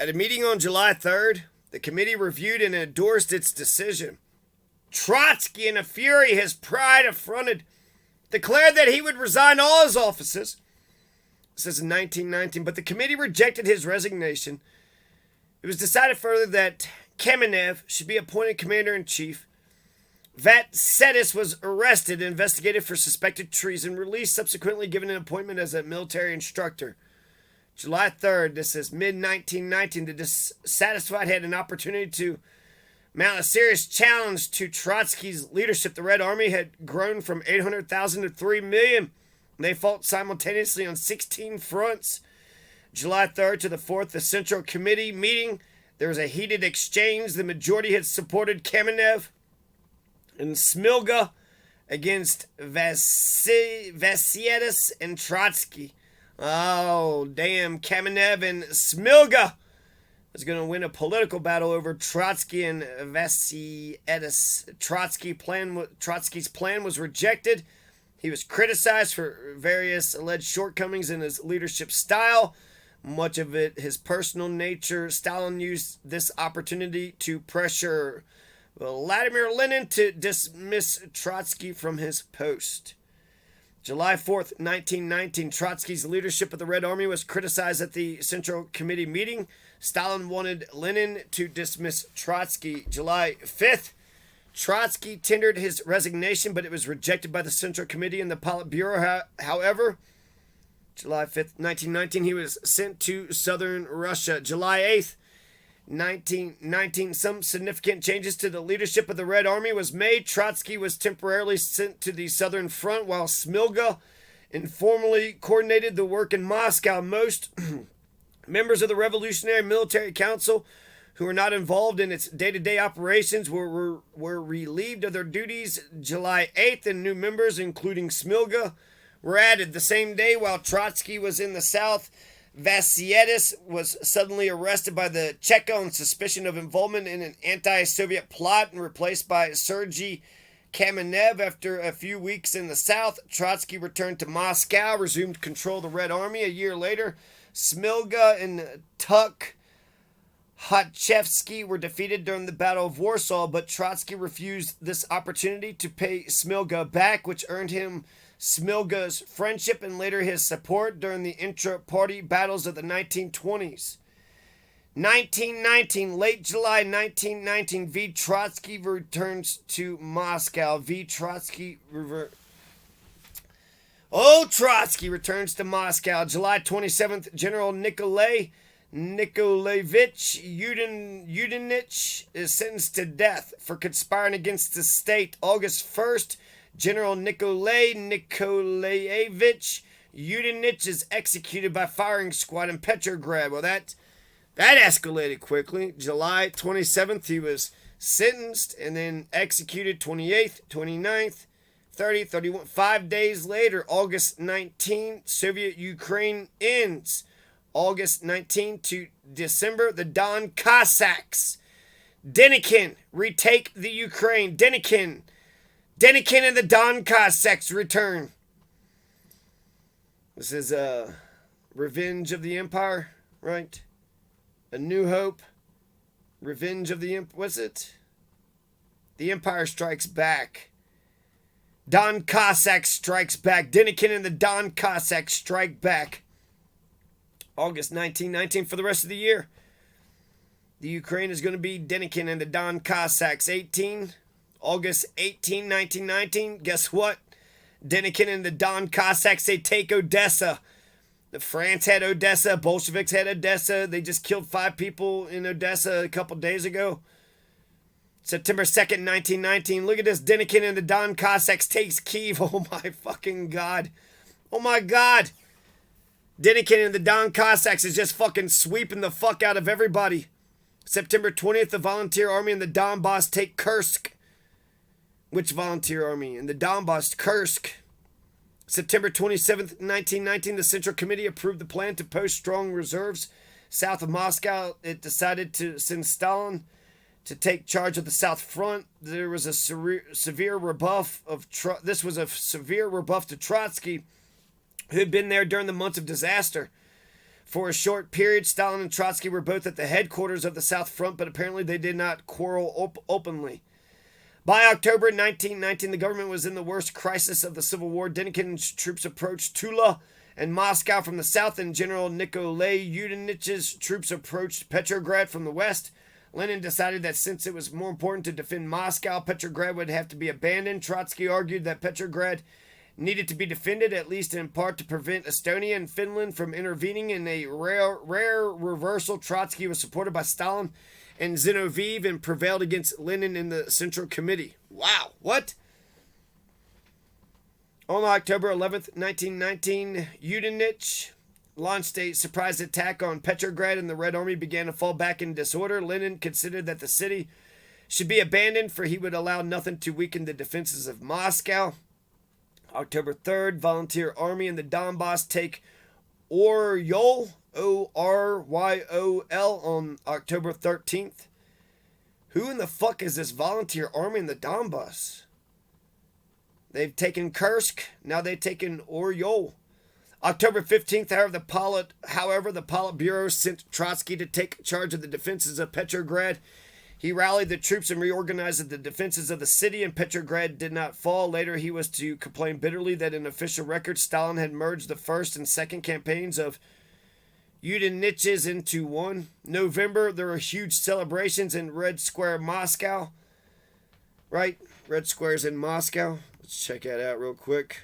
At a meeting on July 3rd, the committee reviewed and endorsed its decision. Trotsky, in a fury, his pride affronted, declared that he would resign all his offices. This is in 1919, but the committee rejected his resignation. It was decided further that Kamenev should be appointed commander-in-chief. Vatsetis was arrested and investigated for suspected treason, released, subsequently given an appointment as a military instructor. July 3rd, this is mid-1919, the dissatisfied had an opportunity to mount a serious challenge to Trotsky's leadership. The Red Army had grown from 800,000 to 3 million. They fought simultaneously on 16 fronts. July 3rd to the 4th, the Central Committee meeting. There was a heated exchange. The majority had supported Kamenev and Smilga against Vasietis and Trotsky. Oh, damn. Kamenev and Smilga was going to win a political battle over Trotsky and Vasietis. Trotsky's plan was rejected. He was criticized for various alleged shortcomings in his leadership style, much of it his personal nature. Stalin used this opportunity to pressure Vladimir Lenin to dismiss Trotsky from his post. July 4th, 1919, Trotsky's leadership of the Red Army was criticized at the Central Committee meeting. Stalin wanted Lenin to dismiss Trotsky. July 5th, Trotsky tendered his resignation, but it was rejected by the Central Committee and the Politburo. However, July 5th, 1919, he was sent to southern Russia. July 8th, 1919, some significant changes to the leadership of the Red Army was made. Trotsky was temporarily sent to the southern front, while Smilga informally coordinated the work in Moscow. Most members of the Revolutionary Military Council who were not involved in its day-to-day operations were relieved of their duties July 8th, and new members, including Smilga, were added the same day. While Trotsky was in the south, Vasietis was suddenly arrested by the Cheka on suspicion of involvement in an anti-Soviet plot and replaced by Sergei Kamenev. After a few weeks in the south, Trotsky returned to Moscow, resumed control of the Red Army. A year later, Smilga and Tukhachevsky were defeated during the Battle of Warsaw, but Trotsky refused this opportunity to pay Smilga back, which earned him Smilga's friendship and later his support during the intra-party battles of the 1920s. 1919, late July 1919, V. Trotsky returns to Moscow. Trotsky returns to Moscow. July 27th, General Nikolaevich Yudenich is sentenced to death for conspiring against the state. August 1st, General Nikolai Nikolaevich Yudenich is executed by firing squad in Petrograd. Well, that escalated quickly. July 27th, he was sentenced and then executed 28th, 29th, 30th, 31st. 5 days later, August 19th, Soviet Ukraine ends. August 19th to December, the Don Cossacks, Denikin, retake the Ukraine. Denikin and the Don Cossacks return. This is Revenge of the Empire, right? A New Hope. Revenge of the Empire. What's it? The Empire Strikes Back. Don Cossack strikes back. Denikin and the Don Cossacks strike back. August 1919 for the rest of the year. The Ukraine is going to be Denikin and the Don Cossacks. August 18, 1919. Guess what? Denikin and the Don Cossacks, they take Odessa. The France had Odessa. Bolsheviks had Odessa. They just killed 5 people in Odessa a couple days ago. September 2nd, 1919. Look at this. Denikin and the Don Cossacks takes Kyiv. Oh my fucking God. Oh my God. Denikin and the Don Cossacks is just fucking sweeping the fuck out of everybody. September 20th, the Volunteer Army and the Donbass take Kursk. Which Volunteer Army? In the Donbass, Kursk. September 27th, 1919, the Central Committee approved the plan to post strong reserves south of Moscow. It decided to send Stalin to take charge of the South Front. There was a severe rebuff of this was a severe rebuff to Trotsky, who had been there during the months of disaster. For a short period, Stalin and Trotsky were both at the headquarters of the South Front, but apparently they did not quarrel openly. By October 1919, the government was in the worst crisis of the Civil War. Denikin's troops approached Tula and Moscow from the south, and General Nikolai Yudenich's troops approached Petrograd from the west. Lenin decided that since it was more important to defend Moscow, Petrograd would have to be abandoned. Trotsky argued that Petrograd needed to be defended, at least in part, to prevent Estonia and Finland from intervening. In a rare reversal, Trotsky was supported by Stalin and Zinoviev and prevailed against Lenin in the Central Committee. Wow, what? On October 11th, 1919, Yudenich launched a surprise attack on Petrograd, and the Red Army began to fall back in disorder. Lenin considered that the city should be abandoned, for he would allow nothing to weaken the defenses of Moscow. October 3rd, Volunteer Army in the Donbass take Oryol, Oryol, on October 13th. Who in the fuck is this Volunteer Army in the Donbass? They've taken Kursk, now they've taken Oryol. October 15th, however, the Politburo sent Trotsky to take charge of the defenses of Petrograd. He rallied the troops and reorganized the defenses of the city, and Petrograd did not fall. Later, he was to complain bitterly that in official records, Stalin had merged the first and second campaigns of Yudenich's into one. November, there were huge celebrations in Red Square, Moscow. Right? Red Square's in Moscow. Let's check that out real quick.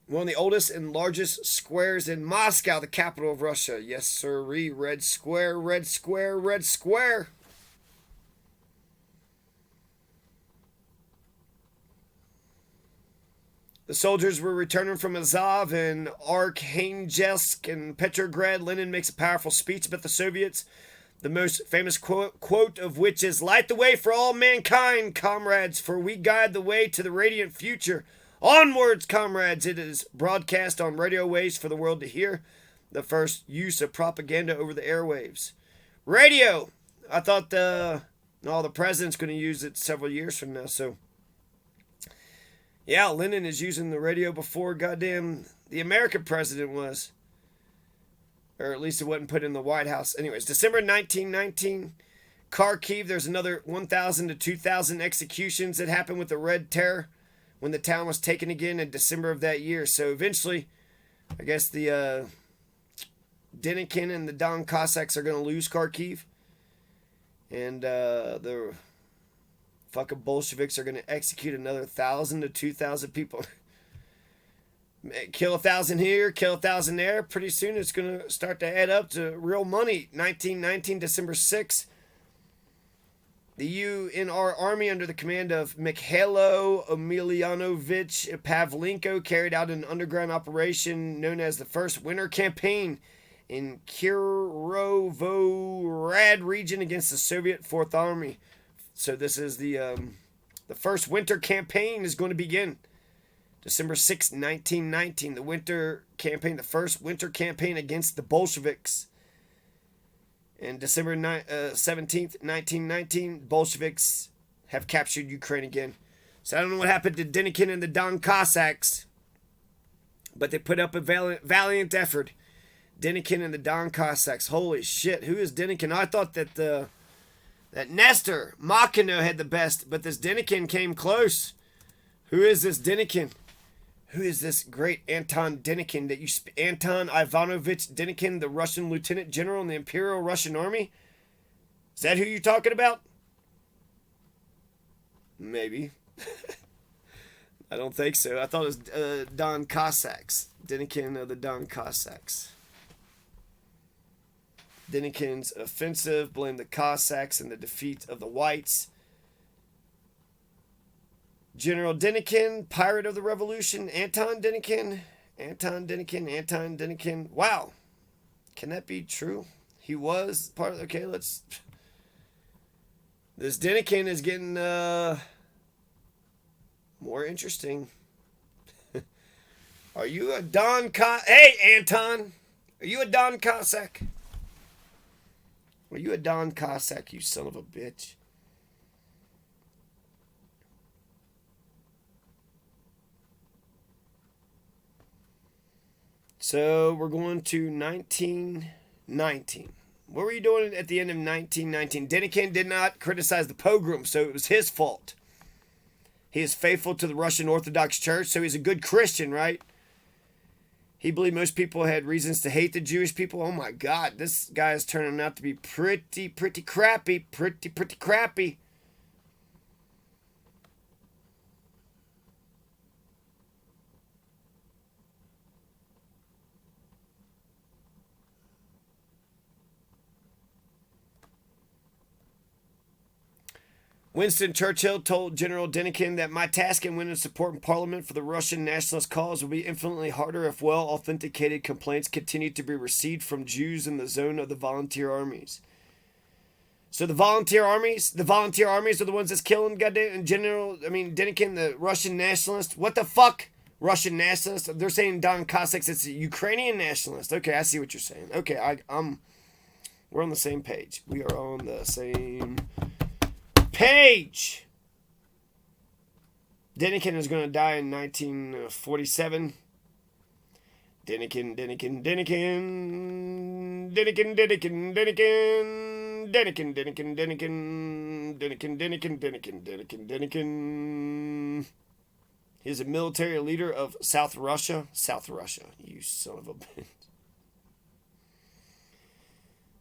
One of the oldest and largest squares in Moscow, the capital of Russia. Yes, sirree. Red Square, Red Square, Red Square. The soldiers were returning from Azov and Arkhangelsk and Petrograd. Lenin makes a powerful speech about the Soviets, the most famous quote of which is, "Light the way for all mankind, comrades, for we guide the way to the radiant future. Onwards, comrades!" It is broadcast on radio waves for the world to hear. The first use of propaganda over the airwaves. Radio! I thought the president's going to use it several years from now, so... Yeah, Lenin is using the radio before goddamn the American president was. Or at least it wasn't put in the White House. Anyways, December 1919, Kharkiv, there's another 1,000 to 2,000 executions that happened with the Red Terror when the town was taken again in December of that year. So eventually, I guess the Denikin and the Don Cossacks are going to lose Kharkiv. And the fucking Bolsheviks are going to execute another 1,000 to 2,000 people. Kill 1,000 here, kill 1,000 there. Pretty soon it's going to start to add up to real money. 1919, December 6th. The UNR Army under the command of Mikhailo Emelianovich Pavlenko carried out an underground operation known as the First Winter Campaign in Kirovohrad region against the Soviet Fourth Army. So this is the First Winter Campaign is going to begin. December 6, 1919, the winter campaign, the first winter campaign against the Bolsheviks. And December 17th, 1919, Bolsheviks have captured Ukraine again. So I don't know what happened to Denikin and the Don Cossacks, but they put up a valiant effort. Denikin and the Don Cossacks. Holy shit, who is Denikin? I thought that that Nestor Makhno had the best, but this Denikin came close. Who is this Denikin? Who is this great Anton Denikin that Anton Ivanovich Denikin, the Russian lieutenant general in the Imperial Russian Army? Is that who you're talking about? Maybe. I don't think so. I thought it was Don Cossacks. Denikin of the Don Cossacks. Denikin's offensive blamed the Cossacks in the defeat of the Whites. General Denikin, pirate of the revolution, Anton Denikin. Wow. Can that be true? He was part of... Okay, let's... This Denikin is getting more interesting. Are you a Don Hey, Anton! Are you a Don Cossack? Are you a Don Cossack, you son of a bitch? So we're going to 1919. What were you doing at the end of 1919? Denikin did not criticize the pogrom, so it was his fault. He is faithful to the Russian Orthodox Church, so he's a good Christian, right? He believed most people had reasons to hate the Jewish people. Oh my God, this guy is turning out to be pretty crappy. Pretty crappy. Winston Churchill told General Denikin that my task in winning support in Parliament for the Russian nationalist cause will be infinitely harder if well-authenticated complaints continue to be received from Jews in the zone of the volunteer armies. So the volunteer armies are the ones that's killing goddamn Denikin, the Russian nationalist. What the fuck? Russian nationalist? They're saying Don Cossacks, it's a Ukrainian nationalist. Okay, I see what you're saying. Okay, we're on the same page. We are on the same page. Denikin is going to die in 1947. Denikin. He's a military leader of South Russia. South Russia, you son of a bitch.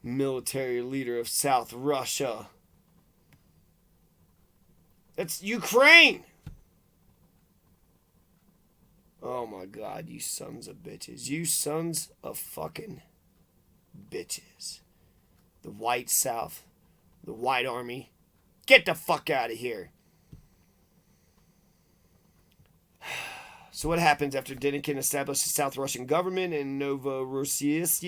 Military leader of South Russia. That's Ukraine. Oh my God, you sons of bitches. You sons of fucking bitches. The White South. The White Army. Get the fuck out of here. So what happens after Denikin established the South Russian government in Novorossiysk?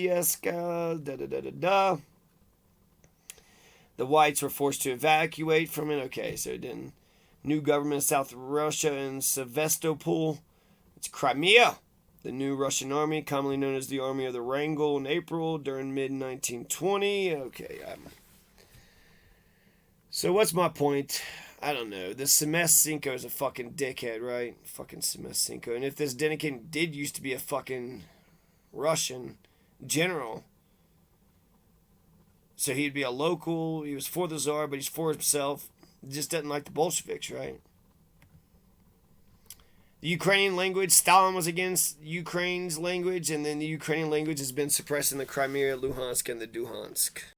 The whites were forced to evacuate from it. Okay, so then new government of South Russia in Sevastopol. It's Crimea. The new Russian army, commonly known as the Army of the Wrangel, in April during mid-1920. Okay, so what's my point? I don't know. This Semestchenko is a fucking dickhead, right? Fucking Semestchenko. And if this Denikin did used to be a fucking Russian general, so he'd be a local, he was for the Tsar, but he's for himself. He just doesn't like the Bolsheviks, right? The Ukrainian language, Stalin was against Ukraine's language, and then the Ukrainian language has been suppressed in the Crimea, Luhansk, and the Duhansk.